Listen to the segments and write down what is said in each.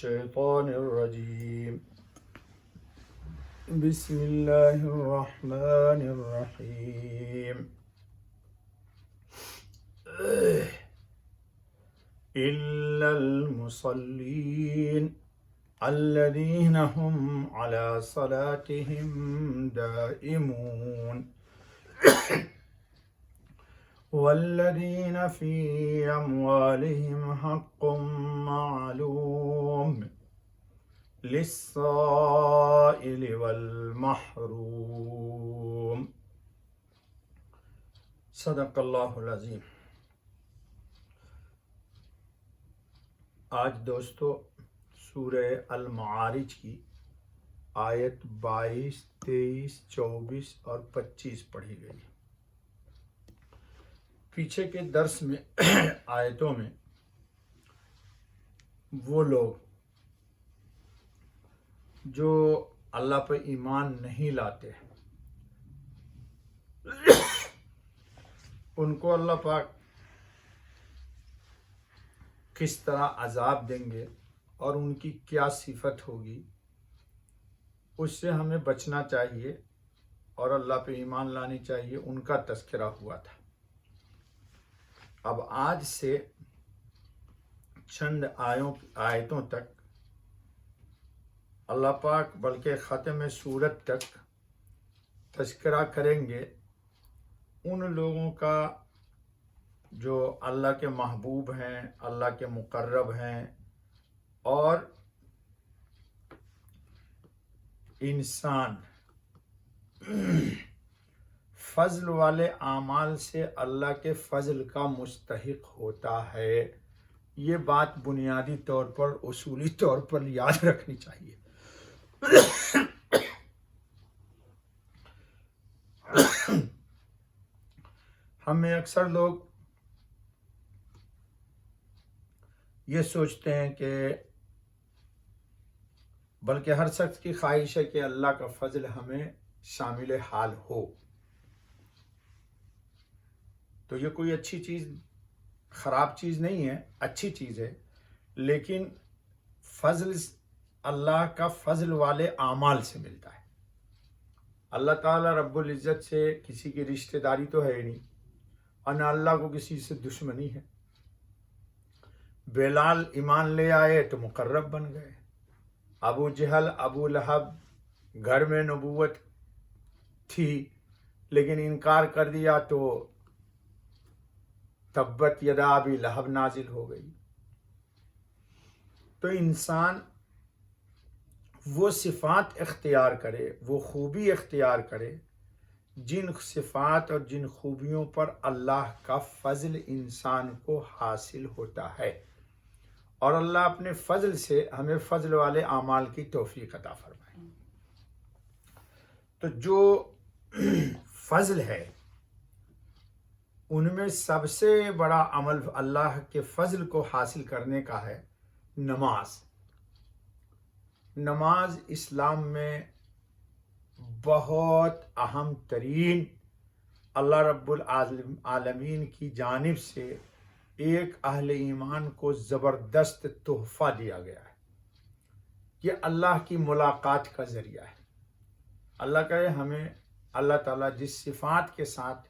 الشيطان الرجيم بسم الله الرحمن الرحيم إلا المصلين الذين هم على صلاتهم دائمون والذين في أموالهم حق معلوم للسائل والمحروم صدق اللہ العظیم۔ آج دوستو سورہ المعارج کی آیت 22، 23، 24 اور 25 پڑھی گئی۔ پیچھے کے درس میں آیتوں میں وہ لوگ جو اللہ پہ ایمان نہیں لاتے ان کو اللہ پاک کس طرح عذاب دیں گے اور ان کی کیا صفت ہوگی، اس سے ہمیں بچنا چاہیے اور اللہ پہ ایمان لانی چاہیے، ان کا تذکرہ ہوا تھا۔ اب آج سے چند آیتوں تک اللہ پاک بلکہ ختم سورت تک تذکرہ کریں گے ان لوگوں کا جو اللہ کے محبوب ہیں، اللہ کے مقرب ہیں اور انسان فضل والے اعمال سے اللہ کے فضل کا مستحق ہوتا ہے۔ یہ بات بنیادی طور پر، اصولی طور پر یاد رکھنی چاہیے۔ ہمیں اکثر لوگ یہ سوچتے ہیں کہ بلکہ ہر شخص کی خواہش ہے کہ اللہ کا فضل ہمیں شامل حال ہو، تو یہ کوئی اچھی چیز، خراب چیز نہیں ہے، اچھی چیز ہے، لیکن فضل اللہ کا فضل والے اعمال سے ملتا ہے۔ اللہ تعالیٰ رب العزت سے کسی کی رشتہ داری تو ہے ہی نہیں، اور نہ اللہ کو کسی سے دشمنی ہے۔ بلال ایمان لے آئے تو مقرب بن گئے، ابو جہل، ابو لہب گھر میں نبوت تھی لیکن انکار کر دیا تو تبت یدا ابی لہب نازل ہو گئی۔ تو انسان وہ صفات اختیار کرے، وہ خوبی اختیار کرے جن صفات اور جن خوبیوں پر اللہ کا فضل انسان کو حاصل ہوتا ہے، اور اللہ اپنے فضل سے ہمیں فضل والے اعمال کی توفیق عطا فرمائے۔ تو جو فضل ہے ان میں سب سے بڑا عمل اللہ کے فضل کو حاصل کرنے کا ہے نماز۔ نماز اسلام میں بہت اہم ترین، اللہ رب العالمین کی جانب سے ایک اہل ایمان کو زبردست تحفہ دیا گیا ہے۔ یہ اللہ کی ملاقات کا ذریعہ ہے۔ اللہ کرے ہمیں اللہ تعالیٰ جس صفات کے ساتھ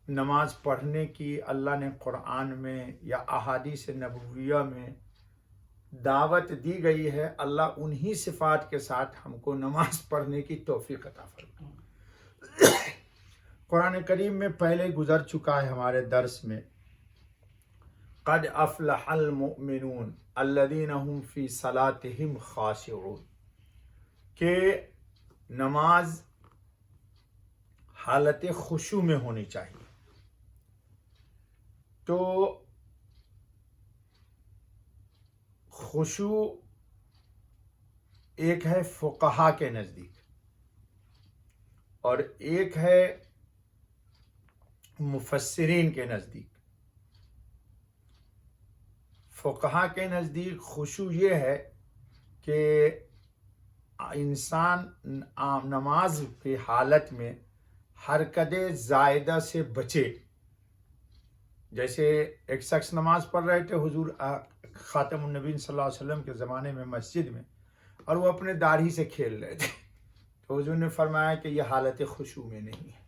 نماز پڑھنے کی اللہ نے قرآن میں یا احادیث نبویہ میں دعوت دی گئی ہے، اللہ انہی صفات کے ساتھ ہم کو نماز پڑھنے کی توفیق عطا فرمائے۔ قرآن کریم میں پہلے گزر چکا ہے ہمارے درس میں، قد افلح المؤمنون الذین هم فی صلاتهم خاشعون، کہ نماز حالت خشوع میں ہونی چاہیے۔ تو خشوع ایک ہے فقہا کے نزدیک اور ایک ہے مفسرین کے نزدیک۔ فقہا کے نزدیک خشوع یہ ہے کہ انسان نماز کی حالت میں حرکت زائدہ سے بچے، جیسے ایک شخص نماز پڑھ رہے تھے حضور خاتم النبی صلی اللہ علیہ وسلم کے زمانے میں مسجد میں، اور وہ اپنے داڑھی سے کھیل رہے تھے، تو حضور نے فرمایا کہ یہ حالت خشوع میں نہیں ہے۔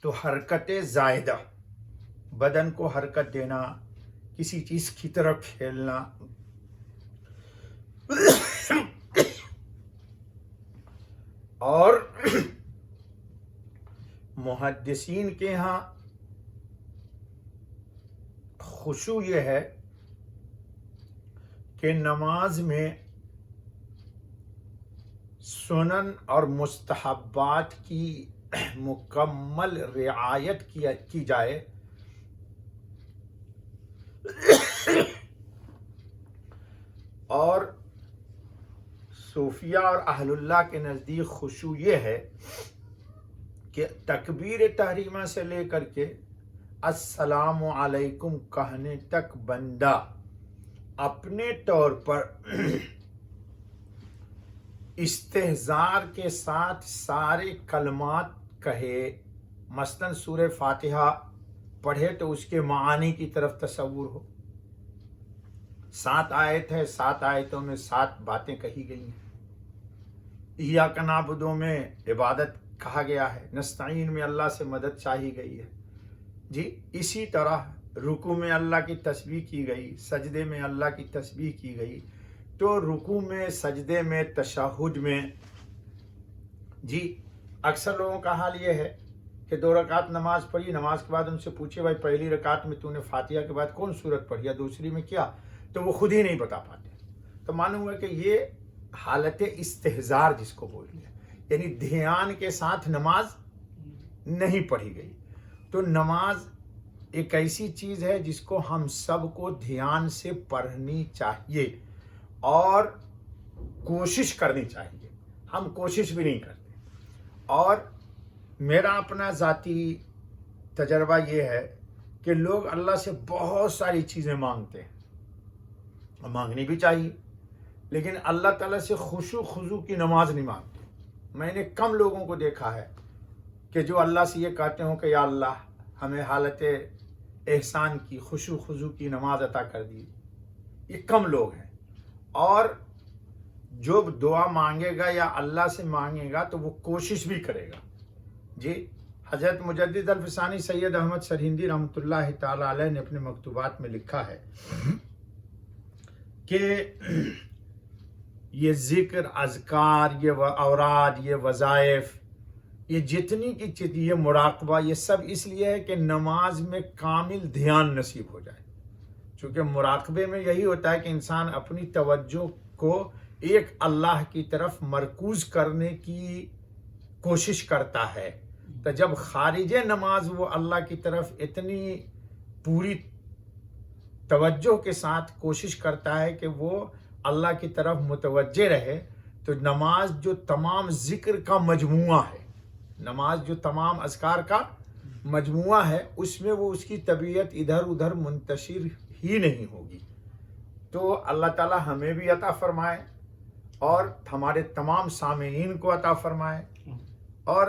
تو حرکت زائدہ، بدن کو حرکت دینا، کسی چیز کی طرف کھیلنا، اور محدثین کے ہاں خشوع یہ ہے کہ نماز میں سنن اور مستحبات کی مکمل رعایت کی جائے، اور صوفیہ اور اہل اللہ کے نزدیک خشوع یہ ہے کہ تکبیر تحریمہ سے لے کر کے السلام علیکم کہنے تک بندہ اپنے طور پر استحضار کے ساتھ سارے کلمات کہے، مثلا سورہ فاتحہ پڑھے تو اس کے معانی کی طرف تصور ہو۔ 7 آیت ہے، 7 آیتوں میں 7 باتیں کہی گئی ہیں۔ ایاک نعبد میں عبادت کہا گیا ہے، نستعین میں اللہ سے مدد چاہی گئی ہے جی۔ اسی طرح رکوع میں اللہ کی تسبیح کی گئی، سجدے میں اللہ کی تسبیح کی گئی۔ تو رکوع میں، سجدے میں، تشہد میں جی، اکثر لوگوں کا حال یہ ہے کہ 2 رکعت نماز پڑھی، نماز کے بعد ان سے پوچھے بھائی پہلی رکعت میں تو نے فاتحہ کے بعد کون سورت پڑھی، یا دوسری میں کیا، تو وہ خود ہی نہیں بتا پاتے۔ تو معلوم ہے کہ یہ حالت استحضار جس کو بولتے ہیں، یعنی دھیان کے ساتھ نماز نہیں پڑھی گئی۔ تو نماز ایک ایسی چیز ہے جس کو ہم سب کو دھیان سے پڑھنی چاہیے اور کوشش کرنی چاہیے۔ ہم کوشش بھی نہیں کرتے، اور میرا اپنا ذاتی تجربہ یہ ہے کہ لوگ اللہ سے بہت ساری چیزیں مانگتے ہیں، مانگنی بھی چاہیے، لیکن اللہ تعالیٰ سے خشوع خضوع کی نماز نہیں مانگتے۔ میں نے کم لوگوں کو دیکھا ہے کہ جو اللہ سے یہ کہتے ہوں کہ یا اللہ ہمیں حالت احسان کی، خشوع خضوع کی نماز عطا کر دی، یہ کم لوگ ہیں۔ اور جو دعا مانگے گا یا اللہ سے مانگے گا تو وہ کوشش بھی کرے گا جی۔ حضرت مجدد الفسانی سید احمد سرہندی رحمۃ اللہ تعالی علیہ نے اپنے مکتوبات میں لکھا ہے کہ یہ ذکر، اذکار، یہ اوراد، یہ وظائف، یہ جتنی کی یہ مراقبہ، یہ سب اس لیے ہے کہ نماز میں کامل دھیان نصیب ہو جائے۔ چونکہ مراقبے میں یہی ہوتا ہے کہ انسان اپنی توجہ کو ایک اللہ کی طرف مرکوز کرنے کی کوشش کرتا ہے، تو جب خارج نماز وہ اللہ کی طرف اتنی پوری توجہ کے ساتھ کوشش کرتا ہے کہ وہ اللہ کی طرف متوجہ رہے، تو نماز جو تمام ذکر کا مجموعہ ہے، نماز جو تمام اذکار کا مجموعہ ہے، اس میں وہ اس کی طبیعت ادھر ادھر منتشر ہی نہیں ہوگی۔ تو اللہ تعالیٰ ہمیں بھی عطا فرمائے اور ہمارے تمام سامعین کو عطا فرمائے، اور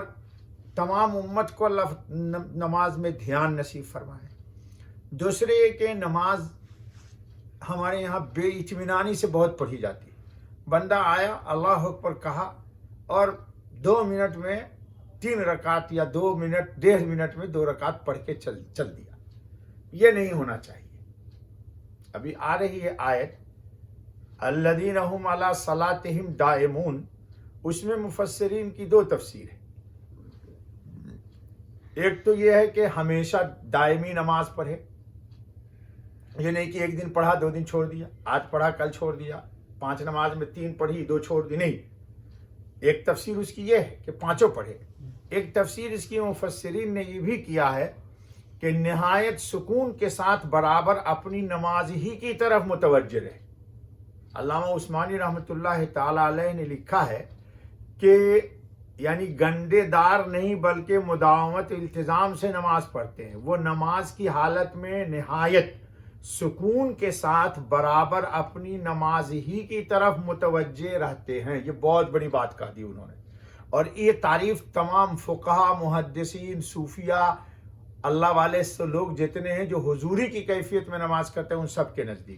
تمام امت کو اللہ نماز میں دھیان نصیب فرمائے۔ دوسرے یہ کہ نماز ہمارے یہاں بے اطمینانی سے بہت پڑھی جاتی ہے۔ بندہ آیا، اللہ اکبر کہا، اور 2 منٹ میں 3 رکعت یا 2 منٹ 1.5 منٹ میں 2 رکعت پڑھ کے چل دیا۔ یہ نہیں ہونا چاہیے۔ ابھی آ رہی ہے آیت الذین هم علی صلاتہم دائمون، اس میں مفسرین کی 2 تفسیر ہے۔ ایک تو یہ ہے کہ ہمیشہ دائمی نماز پڑھے، یہ نہیں کہ ایک دن پڑھا 2 دن چھوڑ دیا، آج پڑھا کل چھوڑ دیا، 5 نماز میں 3 پڑھی 2 چھوڑ دی، نہیں۔ ایک تفسیر اس کی یہ ہے کہ 5 پڑھے۔ ایک تفسیر اس کی مفسرین نے یہ بھی کیا ہے کہ نہایت سکون کے ساتھ برابر اپنی نماز ہی کی طرف متوجہ رہے۔ علامہ عثمانی رحمۃ اللہ تعالی علیہ نے لکھا ہے کہ یعنی گنڈے دار نہیں بلکہ مداومت التزام سے نماز پڑھتے ہیں، وہ نماز کی حالت میں نہایت سکون کے ساتھ برابر اپنی نماز ہی کی طرف متوجہ رہتے ہیں۔ یہ بہت بڑی بات کہا دی انہوں نے۔ اور یہ تعریف تمام فقہا، محدثین، صوفیہ، اللہ والے لوگ جتنے ہیں جو حضوری کی کیفیت میں نماز کرتے ہیں ان سب کے نزدیک